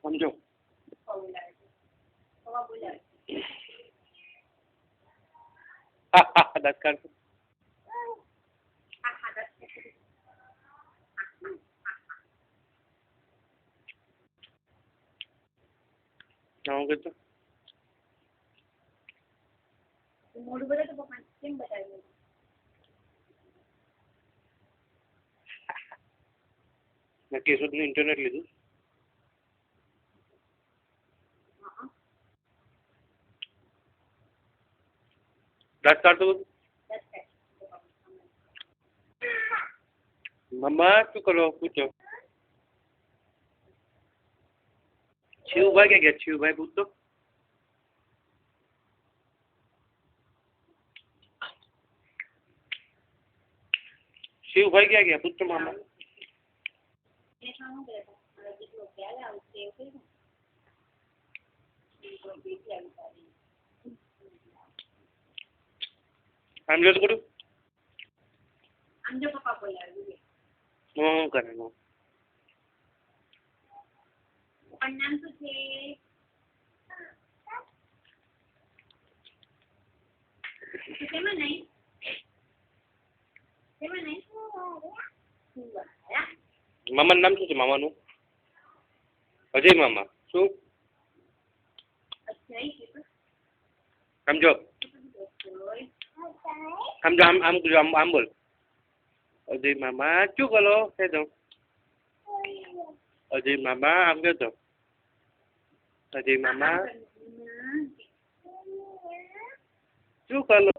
સમજો. દાંત કાઢ. હું કીધું મોડું બોલે તો પપ્પા કેમ બતાવ્યું? નક્કી સુધનું ઇન્ટરનેટ લીધું. દાંત કાઢતો બધું. મમ્મા શું કરો પૂછો. શિવભાઈ ક્યાં ગયા? શિવભાઈ પૂછતો. શિવભાઈ ક્યાં ગયા? પૂછતો મામા. આમ જો તો કરું. આમ જો પપ્પા બોલાવ્યું. હું કરે નો પણ નામ શું છે? કેમાં નહીં? કેમાં નહીં? મામાનું નામ શું છે? મામાનું અજય મામા. શું સમજો? સમજો. આમ બોલ. અજય મામા શું કરો? કહી દઉં. અજય મામા આમ કહી દઉં. અજય મામા શું કરો?